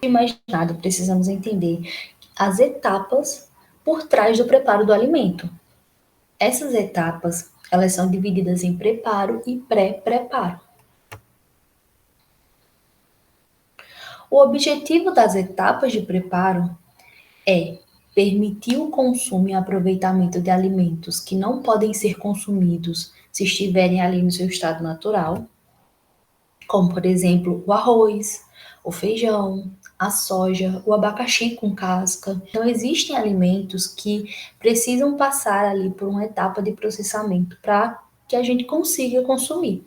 De mais nada, precisamos entender as etapas por trás do preparo do alimento. Essas etapas, elas são divididas em preparo e pré-preparo. O objetivo das etapas de preparo é permitir o consumo e aproveitamento de alimentos que não podem ser consumidos se estiverem ali no seu estado natural, como, por exemplo, o arroz, o feijão, a soja, o abacaxi com casca. Então, existem alimentos que precisam passar ali por uma etapa de processamento para que a gente consiga consumir.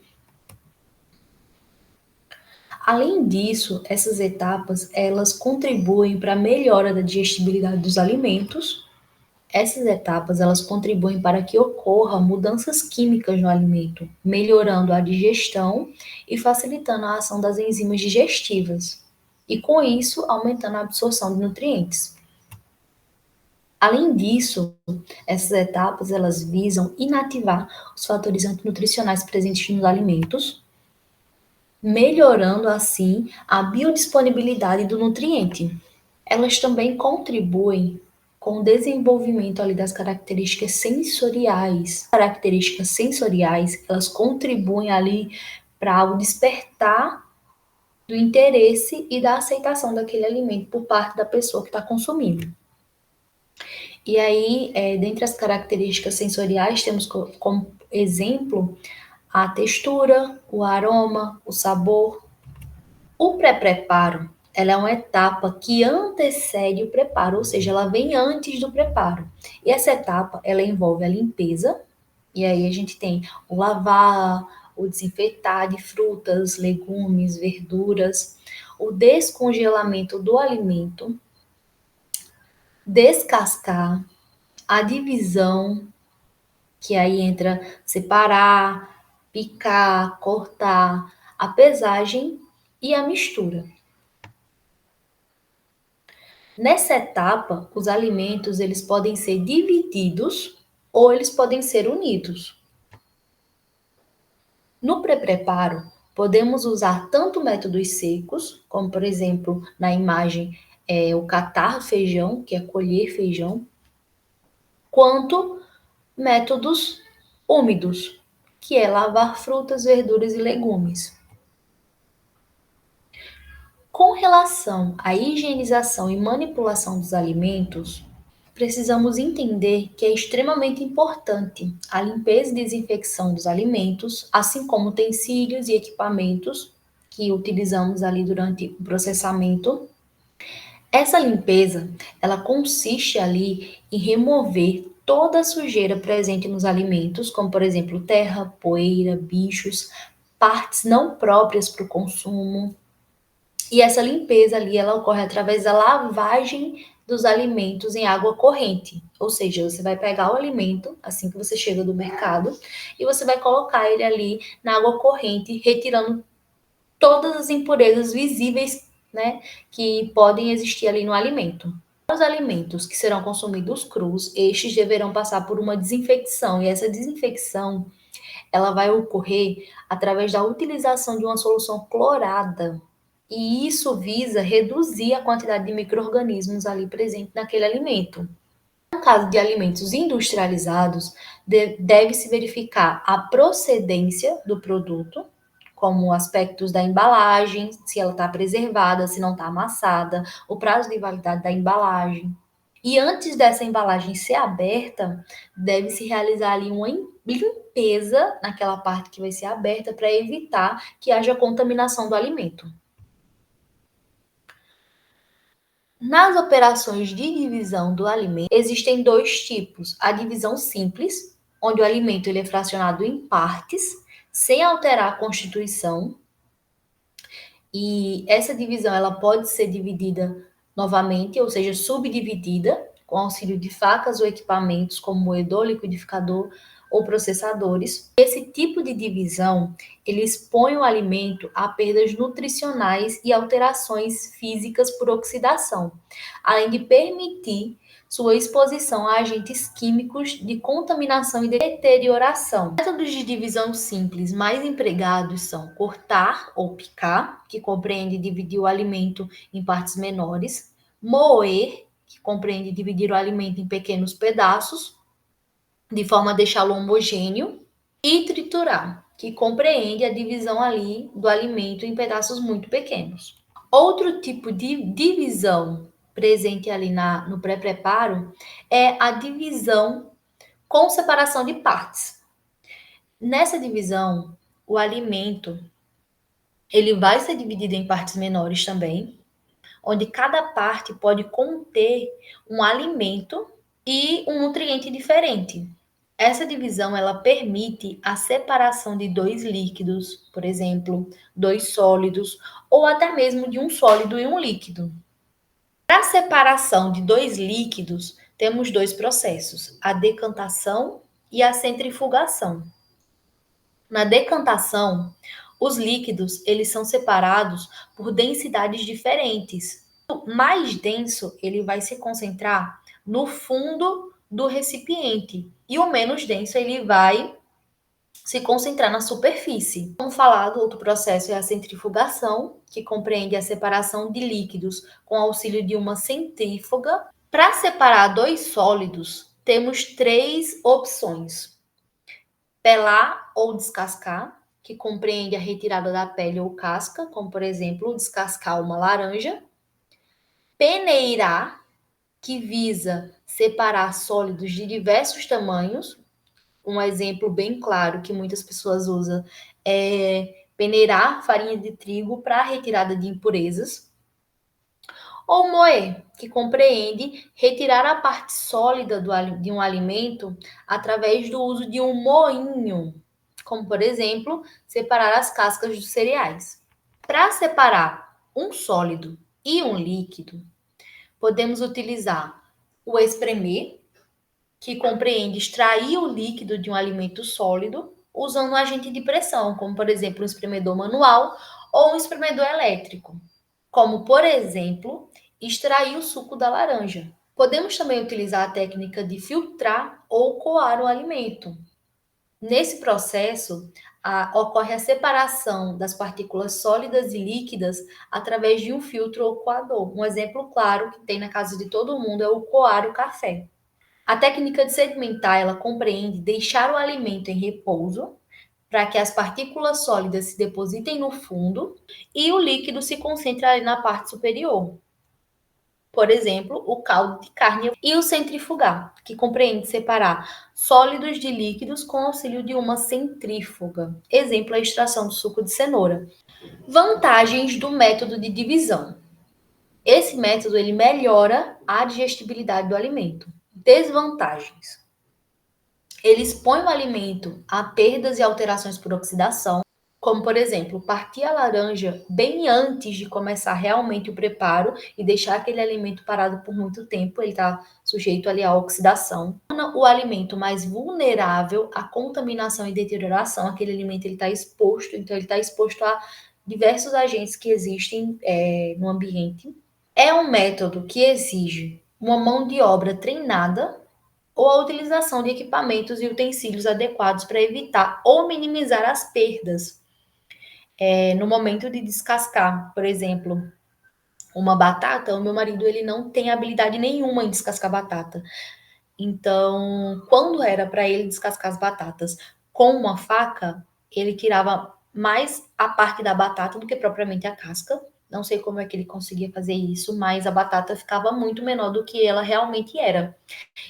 Além disso, essas etapas, elas contribuem para a melhora da digestibilidade dos alimentos. Essas etapas, elas contribuem para que ocorram mudanças químicas no alimento, melhorando a digestão e facilitando a ação das enzimas digestivas, e com isso, aumentando a absorção de nutrientes. Além disso, essas etapas, elas visam inativar os fatores antinutricionais presentes nos alimentos, melhorando assim a biodisponibilidade do nutriente. Elas também contribuem com o desenvolvimento ali das características sensoriais. Características sensoriais, elas contribuem ali para o despertar do interesse e da aceitação daquele alimento por parte da pessoa que está consumindo. E aí, dentre as características sensoriais, temos como exemplo a textura, o aroma, o sabor. O pré-preparo, ela é uma etapa que antecede o preparo, ou seja, ela vem antes do preparo. E essa etapa, ela envolve a limpeza, e aí a gente tem o lavar, o desinfetar de frutas, legumes, verduras, o descongelamento do alimento, descascar, a divisão, que aí entra separar, picar, cortar, a pesagem e a mistura. Nessa etapa, os alimentos eles podem ser divididos ou eles podem ser unidos. No pré-preparo, podemos usar tanto métodos secos, como por exemplo, na imagem o catar feijão, que é colher feijão, quanto métodos úmidos, que é lavar frutas, verduras e legumes. Com relação à higienização e manipulação dos alimentos, precisamos entender que é extremamente importante a limpeza e desinfecção dos alimentos, assim como utensílios e equipamentos que utilizamos ali durante o processamento. Essa limpeza, ela consiste ali em remover toda a sujeira presente nos alimentos, como por exemplo terra, poeira, bichos, partes não próprias para o consumo. E essa limpeza ali, ela ocorre através da lavagem dos alimentos em água corrente. Ou seja, você vai pegar o alimento, assim que você chega do mercado, e você vai colocar ele ali na água corrente, retirando todas as impurezas visíveis, né, que podem existir ali no alimento. Os alimentos que serão consumidos crus, estes deverão passar por uma desinfecção, e essa desinfecção, ela vai ocorrer através da utilização de uma solução clorada, e isso visa reduzir a quantidade de micro-organismos ali presente naquele alimento. No caso de alimentos industrializados, deve-se verificar a procedência do produto, como aspectos da embalagem, se ela está preservada, se não está amassada, o prazo de validade da embalagem. E antes dessa embalagem ser aberta, deve-se realizar ali uma limpeza naquela parte que vai ser aberta para evitar que haja contaminação do alimento. Nas operações de divisão do alimento, existem dois tipos. A divisão simples, onde o alimento ele é fracionado em partes, sem alterar a constituição. E essa divisão ela pode ser dividida novamente, ou seja, subdividida, com auxílio de facas ou equipamentos como moedor, liquidificador ou processadores. Esse tipo de divisão, ele expõe o alimento a perdas nutricionais e alterações físicas por oxidação, além de permitir sua exposição a agentes químicos de contaminação e deterioração. Métodos de divisão simples mais empregados são cortar ou picar, que compreende dividir o alimento em partes menores, moer, que compreende dividir o alimento em pequenos pedaços, de forma a deixá-lo homogêneo, e triturar, que compreende a divisão ali do alimento em pedaços muito pequenos. Outro tipo de divisão presente ali no pré-preparo é a divisão com separação de partes. Nessa divisão, o alimento ele vai ser dividido em partes menores também, onde cada parte pode conter um alimento e um nutriente diferente. Essa divisão ela permite a separação de dois líquidos, por exemplo, dois sólidos, ou até mesmo de um sólido e um líquido. Para a separação de dois líquidos, temos dois processos, a decantação e a centrifugação. Na decantação, os líquidos eles são separados por densidades diferentes. O mais denso ele vai se concentrar no fundo do recipiente e o menos denso ele vai se concentrar na superfície. Vamos falar do outro processo, é a centrifugação, que compreende a separação de líquidos com auxílio de uma centrífuga. Para separar dois sólidos, temos três opções: pelar ou descascar, que compreende a retirada da pele ou casca, como por exemplo, descascar uma laranja; peneirar, que visa separar sólidos de diversos tamanhos. Um exemplo bem claro que muitas pessoas usam é peneirar farinha de trigo para a retirada de impurezas. Ou moer, que compreende retirar a parte sólida de um alimento através do uso de um moinho, como por exemplo, separar as cascas dos cereais. Para separar um sólido e um líquido, podemos utilizar o espremer, que compreende extrair o líquido de um alimento sólido usando um agente de pressão, como por exemplo um espremedor manual ou um espremedor elétrico, como por exemplo extrair o suco da laranja. Podemos também utilizar a técnica de filtrar ou coar o alimento. Nesse processo, ocorre a separação das partículas sólidas e líquidas através de um filtro ou coador. Um exemplo claro que tem na casa de todo mundo é o coar o café. A técnica de sedimentar, ela compreende deixar o alimento em repouso para que as partículas sólidas se depositem no fundo e o líquido se concentre ali na parte superior. Por exemplo, o caldo de carne e o centrifugar, que compreende separar sólidos de líquidos com auxílio de uma centrífuga. Exemplo, a extração do suco de cenoura. Vantagens do método de divisão. Esse método ele melhora a digestibilidade do alimento. Desvantagens. Ele expõe o alimento a perdas e alterações por oxidação, como, por exemplo, partir a laranja bem antes de começar realmente o preparo e deixar aquele alimento parado por muito tempo, ele está sujeito ali à oxidação. Torna o alimento mais vulnerável à contaminação e deterioração. Aquele alimento está exposto, então ele está exposto a diversos agentes que existem no ambiente. É um método que exige uma mão de obra treinada ou a utilização de equipamentos e utensílios adequados para evitar ou minimizar as perdas. No momento de descascar, por exemplo, uma batata, o meu marido ele não tem habilidade nenhuma em descascar batata. Então, quando era para ele descascar as batatas com uma faca, ele tirava mais a parte da batata do que propriamente a casca. Não sei como é que ele conseguia fazer isso, mas a batata ficava muito menor do que ela realmente era.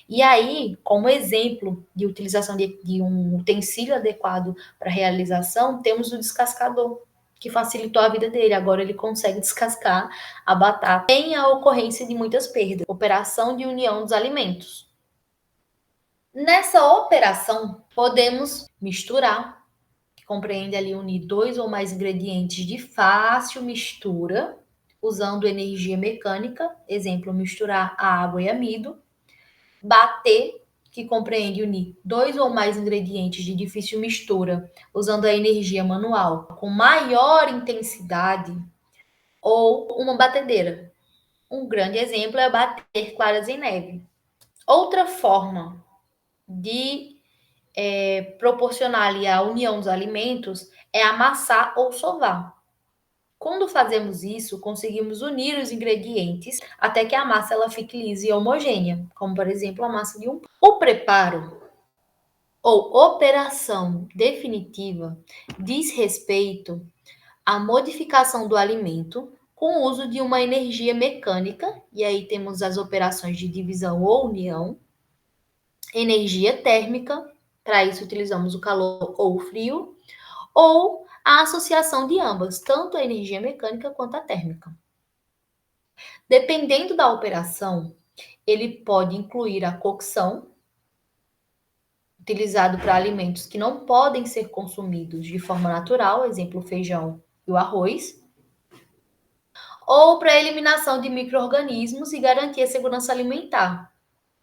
E aí, como exemplo de utilização de um utensílio adequado para realização, temos o descascador, que facilitou a vida dele. Agora ele consegue descascar a batata sem a ocorrência de muitas perdas. Operação de união dos alimentos. Nessa operação, podemos misturar, que compreende ali unir dois ou mais ingredientes de fácil mistura, usando energia mecânica, exemplo, misturar a água e amido. Bater, que compreende unir dois ou mais ingredientes de difícil mistura, usando a energia manual com maior intensidade, ou uma batedeira. Um grande exemplo é bater claras em neve. Outra forma de proporcionar ali a união dos alimentos é amassar ou sovar. Quando fazemos isso, conseguimos unir os ingredientes até que a massa ela fique lisa e homogênea, como por exemplo a massa de um pão. O preparo ou operação definitiva diz respeito à modificação do alimento com o uso de uma energia mecânica, e aí temos as operações de divisão ou união, energia térmica, para isso utilizamos o calor ou o frio, ou a associação de ambas, tanto a energia mecânica quanto a térmica. Dependendo da operação, ele pode incluir a cocção, utilizado para alimentos que não podem ser consumidos de forma natural, exemplo, o feijão e o arroz, ou para a eliminação de micro-organismos e garantir a segurança alimentar.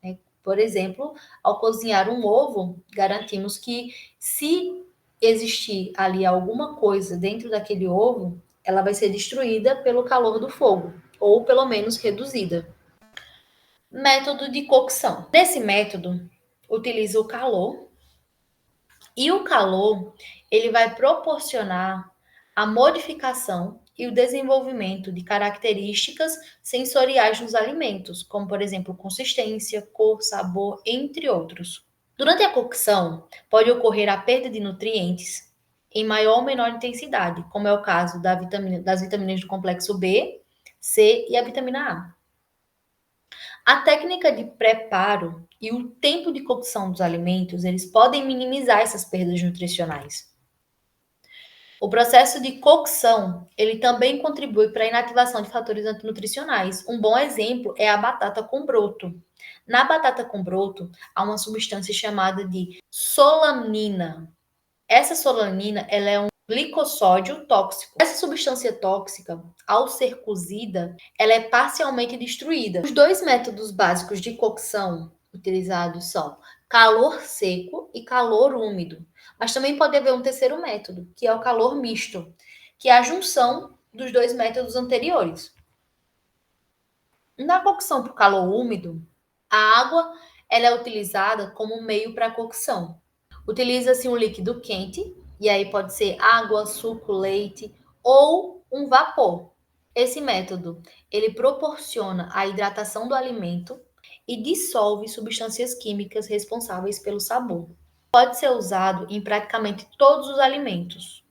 Né? Por exemplo, ao cozinhar um ovo, garantimos que se existir ali alguma coisa dentro daquele ovo, ela vai ser destruída pelo calor do fogo, ou pelo menos reduzida. Método de cocção. Nesse método, utiliza o calor, e o calor ele vai proporcionar a modificação e o desenvolvimento de características sensoriais nos alimentos, como por exemplo consistência, cor, sabor, entre outros. Durante a cocção, pode ocorrer a perda de nutrientes em maior ou menor intensidade, como é o caso das vitaminas do complexo B, C e a vitamina A. A técnica de preparo e o tempo de cocção dos alimentos, eles podem minimizar essas perdas nutricionais. O processo de cocção, ele também contribui para a inativação de fatores antinutricionais. Um bom exemplo é a batata com broto. Na batata com broto, há uma substância chamada de solanina. Essa solanina, ela é um glicossódio tóxico. Essa substância tóxica, ao ser cozida, ela é parcialmente destruída. Os dois métodos básicos de cocção utilizados são calor seco e calor úmido. Mas também pode haver um terceiro método, que é o calor misto, que é a junção dos dois métodos anteriores. Na cocção por calor úmido, a água ela é utilizada como meio para cocção. Utiliza-se um líquido quente, e aí pode ser água, suco, leite ou um vapor. Esse método, ele proporciona a hidratação do alimento e dissolve substâncias químicas responsáveis pelo sabor. Pode ser usado em praticamente todos os alimentos.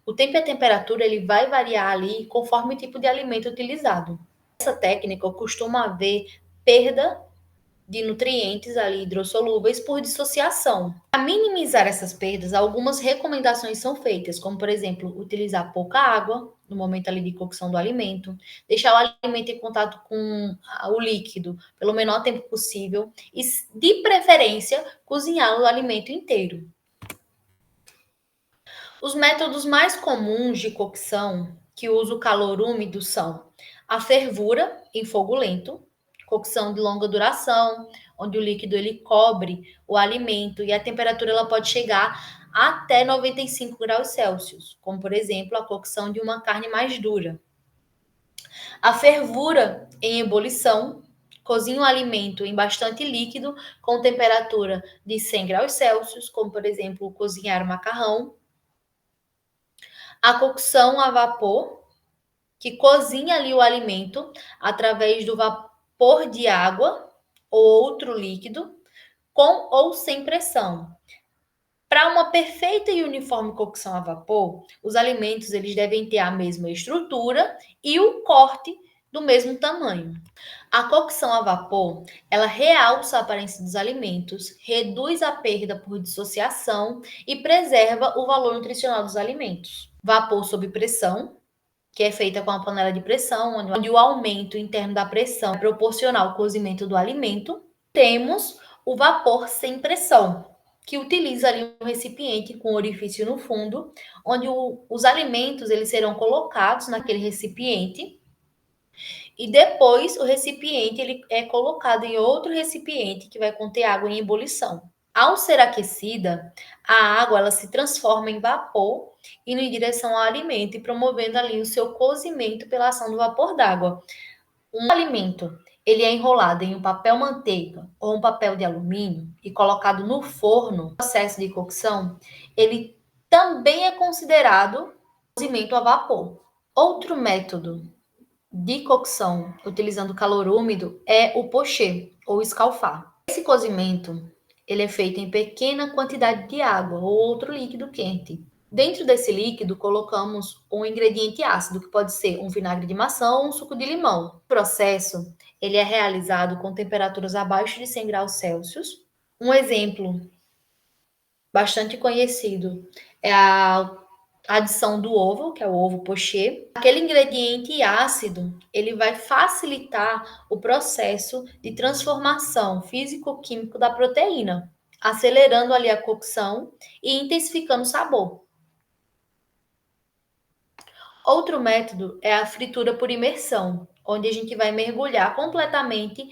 O tempo e a temperatura ele vai variar ali conforme o tipo de alimento utilizado. Essa técnica costuma haver perda de nutrientes ali hidrossolúveis por dissociação. Para minimizar essas perdas, algumas recomendações são feitas, como por exemplo, utilizar pouca água no momento ali de cocção do alimento, deixar o alimento em contato com o líquido pelo menor tempo possível e, de preferência, cozinhar o alimento inteiro. Os métodos mais comuns de cocção que usa o calor úmido são a fervura em fogo lento, cocção de longa duração, onde o líquido ele cobre o alimento e a temperatura ela pode chegar até 95 graus Celsius, como por exemplo a cocção de uma carne mais dura. A fervura em ebulição, cozinha o alimento em bastante líquido com temperatura de 100 graus Celsius, como por exemplo cozinhar macarrão. A cocção a vapor, que cozinha ali o alimento através do vapor de água ou outro líquido, com ou sem pressão. Para uma perfeita e uniforme cocção a vapor, os alimentos eles devem ter a mesma estrutura e o corte do mesmo tamanho. A cocção a vapor, ela realça a aparência dos alimentos, reduz a perda por dissociação e preserva o valor nutricional dos alimentos. Vapor sob pressão, que é feita com a panela de pressão, onde o aumento interno da pressão é proporcional ao cozimento do alimento. Temos o vapor sem pressão, que utiliza ali um recipiente com orifício no fundo, onde os alimentos eles serão colocados naquele recipiente e depois o recipiente ele é colocado em outro recipiente que vai conter água em ebulição. Ao ser aquecida, a água ela se transforma em vapor indo em direção ao alimento e promovendo ali o seu cozimento pela ação do vapor d'água. Um alimento ele é enrolado em um papel manteiga ou um papel de alumínio e colocado no forno, no processo de cocção, ele também é considerado cozimento a vapor. Outro método de cocção utilizando calor úmido é o pochê ou escalfar. Esse cozimento ele é feito em pequena quantidade de água ou outro líquido quente. Dentro desse líquido colocamos um ingrediente ácido, que pode ser um vinagre de maçã ou um suco de limão. O processo ele é realizado com temperaturas abaixo de 100 graus Celsius. Um exemplo bastante conhecido é a adição do ovo, que é o ovo pochê. Aquele ingrediente ácido, ele vai facilitar o processo de transformação físico-químico da proteína, acelerando ali a cocção e intensificando o sabor. Outro método é a fritura por imersão, onde a gente vai mergulhar completamente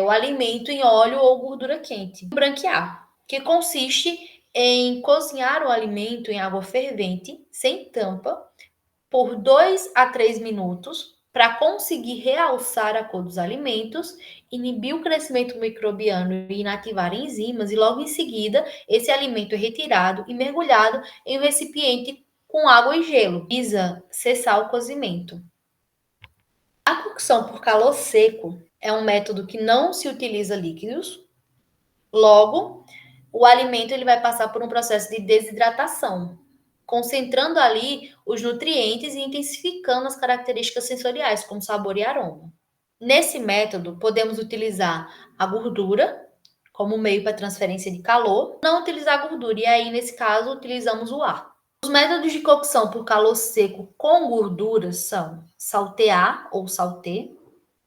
o alimento em óleo ou gordura quente. Branquear, que consiste em cozinhar o alimento em água fervente, sem tampa, por 2 a 3 minutos, para conseguir realçar a cor dos alimentos, inibir o crescimento microbiano e inativar enzimas, e logo em seguida esse alimento é retirado e mergulhado em um recipiente com água e gelo, visa cessar o cozimento. A cocção por calor seco é um método que não se utiliza líquidos, logo o alimento ele vai passar por um processo de desidratação, concentrando ali os nutrientes e intensificando as características sensoriais, como sabor e aroma. Nesse método, podemos utilizar a gordura como meio para transferência de calor, não utilizar a gordura, e aí, nesse caso, utilizamos o ar. Os métodos de cocção por calor seco com gordura são saltear ou sauté,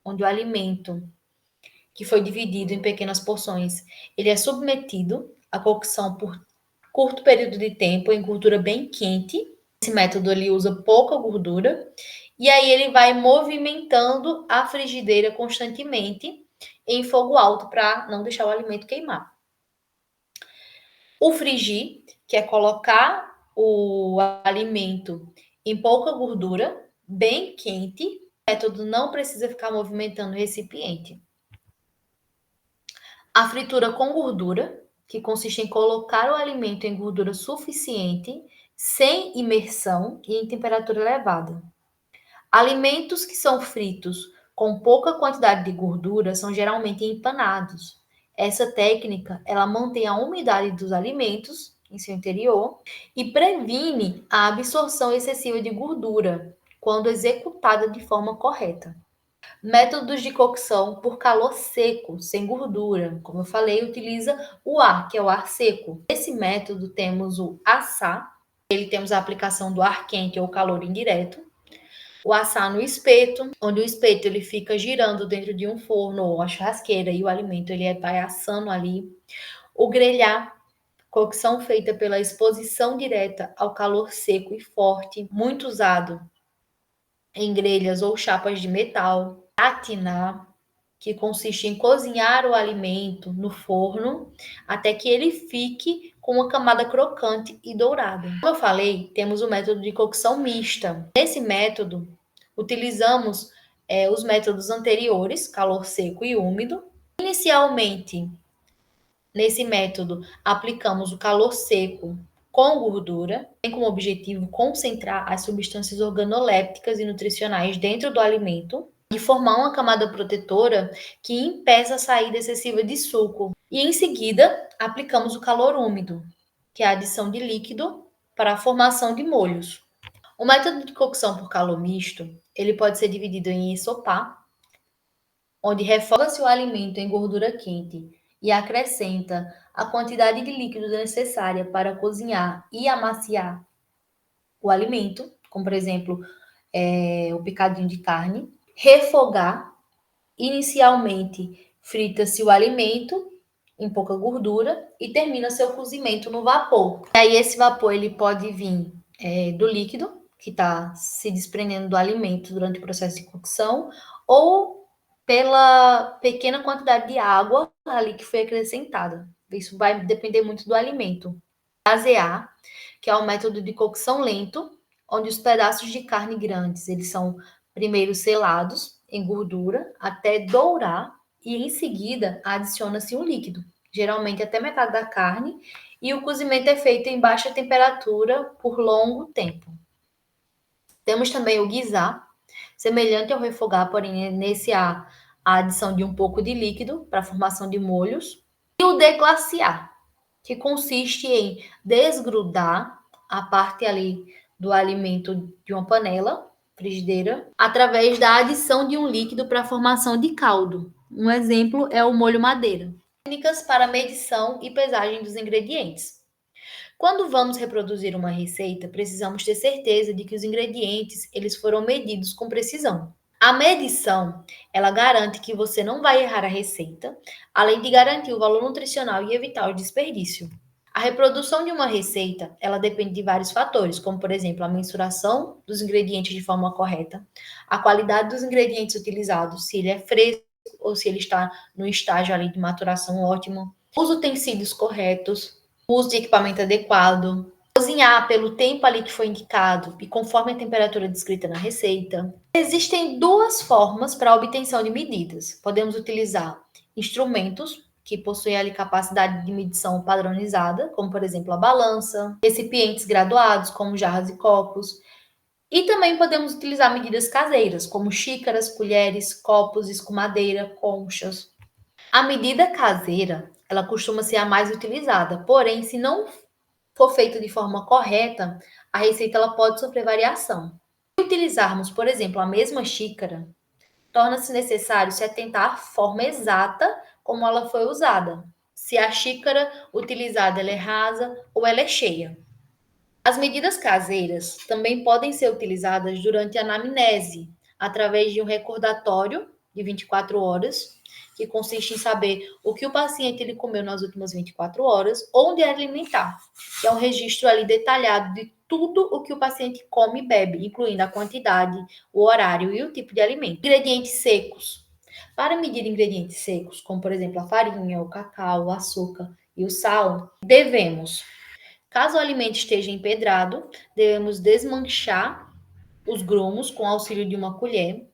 onde o alimento que foi dividido em pequenas porções, ele é submetido à cocção por curto período de tempo em gordura bem quente. Esse método ele usa pouca gordura e aí ele vai movimentando a frigideira constantemente em fogo alto para não deixar o alimento queimar. O frigir, que é colocar o alimento em pouca gordura, bem quente, o método não precisa ficar movimentando o recipiente. A fritura com gordura, que consiste em colocar o alimento em gordura suficiente, sem imersão e em temperatura elevada. Alimentos que são fritos com pouca quantidade de gordura são geralmente empanados. Essa técnica, ela mantém a umidade dos alimentos em seu interior e previne a absorção excessiva de gordura quando executada de forma correta. Métodos de cocção por calor seco, sem gordura. Como eu falei, utiliza o ar, que é o ar seco. Nesse método temos o assar, ele temos a aplicação do ar quente ou calor indireto. O assar no espeto, onde o espeto ele fica girando dentro de um forno ou uma churrasqueira e o alimento ele vai assando ali. O grelhar, cocção feita pela exposição direta ao calor seco e forte, muito usado em grelhas ou chapas de metal. Gratinar, que consiste em cozinhar o alimento no forno até que ele fique com uma camada crocante e dourada. Como eu falei, temos o método de cocção mista. Nesse método, utilizamos os métodos anteriores, calor seco e úmido. Inicialmente, nesse método, aplicamos o calor seco com gordura, tem como objetivo concentrar as substâncias organolépticas e nutricionais dentro do alimento e formar uma camada protetora que impeça a saída excessiva de suco. E em seguida, aplicamos o calor úmido, que é a adição de líquido para a formação de molhos. O método de cocção por calor misto, ele pode ser dividido em ensopar, onde refoga-se o alimento em gordura quente e acrescenta a quantidade de líquido necessária para cozinhar e amaciar o alimento, como por exemplo, o picadinho de carne. Refogar, inicialmente frita-se o alimento em pouca gordura e termina seu cozimento no vapor. E aí esse vapor ele pode vir do líquido que está se desprendendo do alimento durante o processo de cocção ou pela pequena quantidade de água ali que foi acrescentada. Isso vai depender muito do alimento. Brasear, que é um método de cocção lento, onde os pedaços de carne grandes, eles são primeiro selados em gordura até dourar e em seguida adiciona-se um líquido, geralmente até metade da carne, e o cozimento é feito em baixa temperatura por longo tempo. Temos também o guisar, semelhante ao refogar, porém nesse há a adição de um pouco de líquido para a formação de molhos, e o deglaciar, que consiste em desgrudar a parte ali do alimento de uma panela, frigideira, através da adição de um líquido para a formação de caldo. Um exemplo é o molho madeira. Técnicas para medição e pesagem dos ingredientes. Quando vamos reproduzir uma receita, precisamos ter certeza de que os ingredientes eles foram medidos com precisão. A medição, ela garante que você não vai errar a receita, além de garantir o valor nutricional e evitar o desperdício. A reprodução de uma receita, ela depende de vários fatores, como por exemplo, a mensuração dos ingredientes de forma correta, a qualidade dos ingredientes utilizados, se ele é fresco ou se ele está no estágio ali de maturação ótimo, os utensílios corretos, o uso de equipamento adequado, cozinhar pelo tempo ali que foi indicado e conforme a temperatura descrita na receita. Existem duas formas para a obtenção de medidas. Podemos utilizar instrumentos que possuem ali capacidade de medição padronizada, como por exemplo a balança, recipientes graduados, como jarras e copos, e também podemos utilizar medidas caseiras, como xícaras, colheres, copos, escumadeira, conchas. A medida caseira, ela costuma ser a mais utilizada, porém, se não for feita de forma correta, a receita ela pode sofrer variação. Se utilizarmos, por exemplo, a mesma xícara, torna-se necessário se atentar à forma exata como ela foi usada. Se a xícara utilizada ela é rasa ou ela é cheia. As medidas caseiras também podem ser utilizadas durante a anamnese, através de um recordatório de 24 horas, que consiste em saber o que o paciente ele comeu nas últimas 24 horas, ou de alimentar, que é um registro ali detalhado de tudo o que o paciente come e bebe, incluindo a quantidade, o horário e o tipo de alimento. Ingredientes secos. Para medir ingredientes secos, como por exemplo a farinha, o cacau, o açúcar e o sal, devemos, caso o alimento esteja empedrado, devemos desmanchar os grumos com auxílio de uma colher,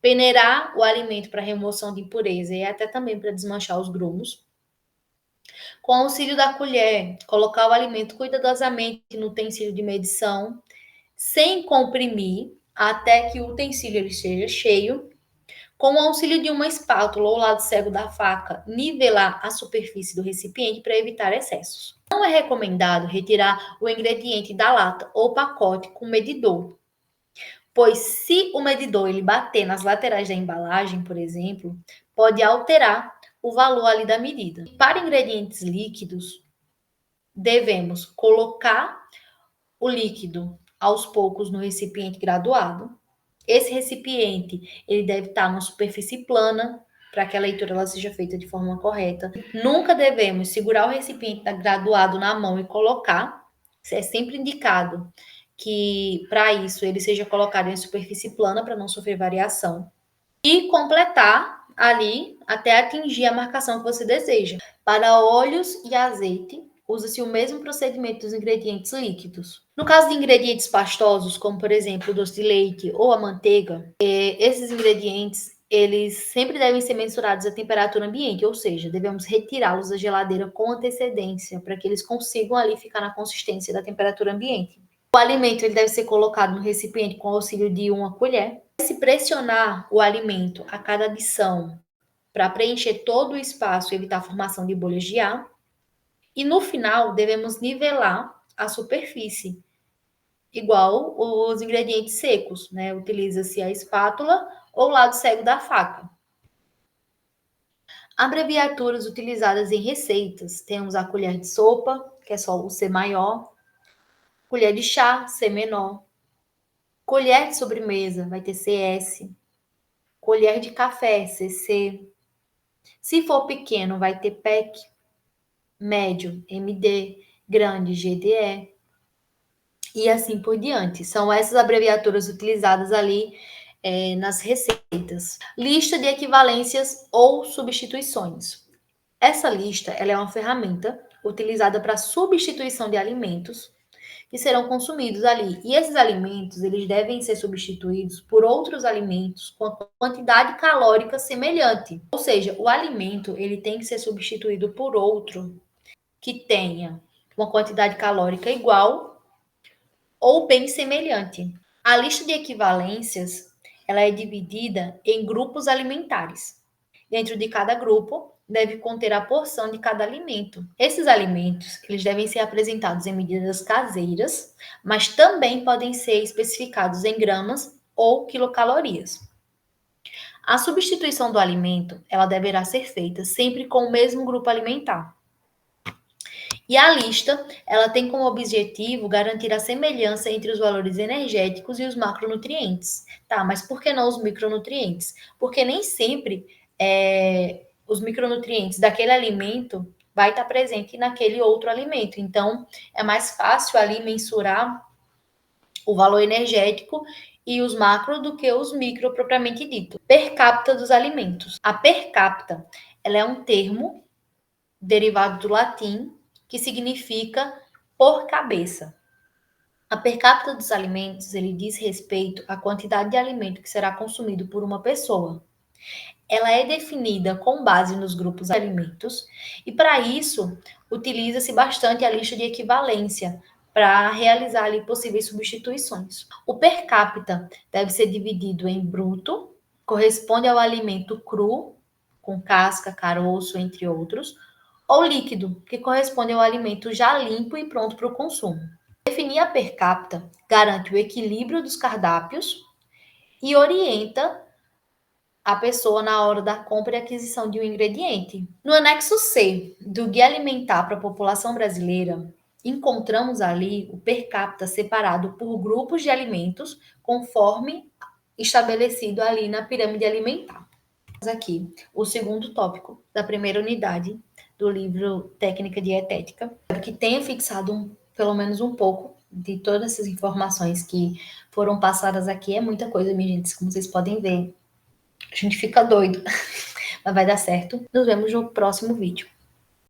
peneirar o alimento para remoção de impureza e até também para desmanchar os grumos. Com auxílio da colher, colocar o alimento cuidadosamente no utensílio de medição, sem comprimir, até que o utensílio esteja cheio. Com o auxílio de uma espátula ou lado cego da faca, nivelar a superfície do recipiente para evitar excessos. Não é recomendado retirar o ingrediente da lata ou pacote com medidor, pois se o medidor ele bater nas laterais da embalagem, por exemplo, pode alterar o valor ali da medida. Para ingredientes líquidos, devemos colocar o líquido aos poucos no recipiente graduado. Esse recipiente ele deve estar numa superfície plana para que a leitura ela seja feita de forma correta. Nunca devemos segurar o recipiente graduado na mão e colocar. É sempre indicado que para isso ele seja colocado em superfície plana para não sofrer variação. E completar ali até atingir a marcação que você deseja. Para óleos e azeite, usa-se o mesmo procedimento dos ingredientes líquidos. No caso de ingredientes pastosos, como por exemplo o doce de leite ou a manteiga, esses ingredientes eles sempre devem ser mensurados à temperatura ambiente, ou seja, devemos retirá-los da geladeira com antecedência para que eles consigam ali ficar na consistência da temperatura ambiente. O alimento ele deve ser colocado no recipiente com auxílio de uma colher. Se pressionar o alimento a cada adição para preencher todo o espaço e evitar a formação de bolhas de ar. E no final, devemos nivelar a superfície, igual os ingredientes secos, né? Utiliza-se a espátula ou o lado cego da faca. Abreviaturas utilizadas em receitas. Temos a colher de sopa, que é só o C maior. Colher de chá, C menor. Colher de sobremesa, vai ter CS. Colher de café, CC. Se for pequeno, vai ter PEC. Médio, MD. Grande, GDE. E assim por diante. São essas abreviaturas utilizadas ali nas receitas. Lista de equivalências ou substituições. Essa lista ela é uma ferramenta utilizada para substituição de alimentos que serão consumidos ali. E esses alimentos, eles devem ser substituídos por outros alimentos com a quantidade calórica semelhante. Ou seja, o alimento, ele tem que ser substituído por outro que tenha uma quantidade calórica igual ou bem semelhante. A lista de equivalências, ela é dividida em grupos alimentares. Dentro de cada grupo, deve conter a porção de cada alimento. Esses alimentos, eles devem ser apresentados em medidas caseiras, mas também podem ser especificados em gramas ou quilocalorias. A substituição do alimento, ela deverá ser feita sempre com o mesmo grupo alimentar. E a lista, ela tem como objetivo garantir a semelhança entre os valores energéticos e os macronutrientes. Tá, mas por que não os micronutrientes? Porque nem sempre os micronutrientes daquele alimento vai estar presente naquele outro alimento. Então, é mais fácil ali mensurar o valor energético e os macro do que os micro propriamente dito. Per capita dos alimentos. A per capita, ela é um termo derivado do latim que significa por cabeça. A per capita dos alimentos, ele diz respeito à quantidade de alimento que será consumido por uma pessoa. Ela é definida com base nos grupos de alimentos e, para isso, utiliza-se bastante a lista de equivalência para realizar ali possíveis substituições. O per capita deve ser dividido em bruto, corresponde ao alimento cru, com casca, caroço, entre outros, ou líquido, que corresponde ao alimento já limpo e pronto para o consumo. Definir a per capita garante o equilíbrio dos cardápios e orienta a pessoa na hora da compra e aquisição de um ingrediente. No anexo C do Guia Alimentar para a População Brasileira, encontramos ali o per capita separado por grupos de alimentos, conforme estabelecido ali na pirâmide alimentar. Aqui, o segundo tópico da primeira unidade do livro Técnica Dietética, que tenha fixado pelo menos um pouco de todas essas informações que foram passadas aqui. É muita coisa, minha gente, como vocês podem ver. A gente fica doido, mas vai dar certo. Nos vemos no próximo vídeo.